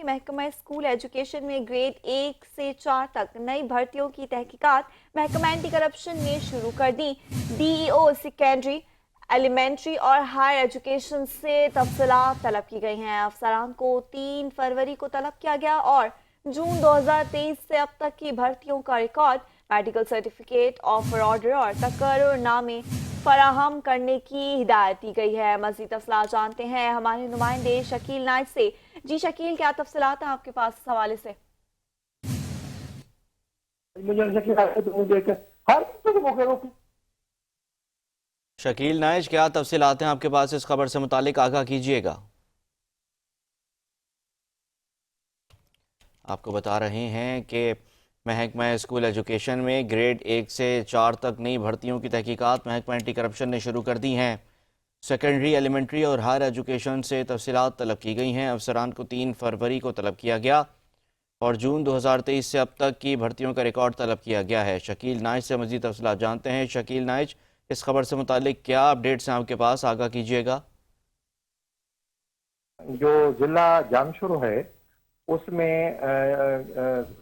कि महकमा school education में ग्रेड 1 से 4 तक नई भर्तियों की तहकीकात महकमा एंटी करप्शन ने शुरू कर दी। डीईओ सेकेंडरी, एलिमेंट्री और हायर एजुकेशन से तफसीलात तलब की गई हैं। अफसरान को 3 फरवरी को तलब किया गया और जून 2023 से अब तक की भर्तियों का record, medical certificate, offer order और तकर्रुरनामे फराहम करने की हिदायत दी गई है। मज़ीद तफसीलात जानते हैं हमारे नुमाइंदे शकील नाइज से। जी शकील, क्या तफसीलात हैं आपके पास इस हवाले से? शकील नाइज, क्या तफसीलात हैं आपके पास इस खबर से मुतालिक, आगाह कीजिएगा। आपको बता रहे हैं कि महकमा स्कूल एजुकेशन में ग्रेड 1 से 4 तक नई भर्तियों की तहकीकात महकमा एंटी करप्शन ने शुरू कर दी हैं। सेकेंडरी, एलिमेंट्री और हायर एजुकेशन से तफसीलात तलब की गई हैं। अफसरान को 3 फरवरी को तलब किया गया और जून 2023 से अब तक की भर्तियों का रिकॉर्ड तलब किया गया है। शकील नाइज से मज़ीद तफसीलात जानते हैं। शकील नाइज, इस खबर से मुतालिक क्या अपडेट्स हैं आपके पास, आगाह कीजिएगा। जो जिला जामशुरू है उसमें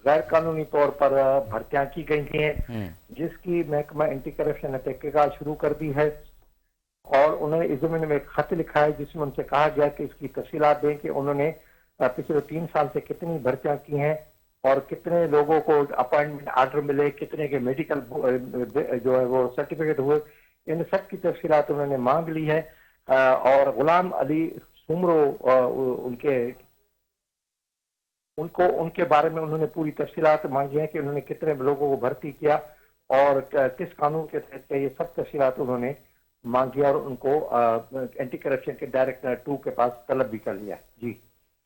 गैर कानूनी तौर पर भर्तियां की गई हैं, जिसकी महकमा एंटी करप्शन ने तहकीकात शुरू कर दी है और उन्होंने इस ज़मीन में एक खत लिखा है जिसमें उनसे कहा गया कि इसकी तफसीलात दें कि उन्होंने पिछले 3 साल से कितनी भर्तियां की हैं और कितने लोगों को अपॉइंटमेंट आर्डर मिले, कितने के मेडिकल जो है वो सर्टिफिकेट हुए। इन सब की तफसीलात उन्होंने मांग ली है और गुलाम अली सुमरो उनके बारे में उन्होंने पूरी तफसीलात मांगी है कि उन्होंने कितने लोगों को भर्ती किया और किस कानून के तहत ये सब तफसीलात उन्होंने मांगी और उनको एंटी करप्शन के डायरेक्टर 2 के पास तलब भी कर लिया। जी।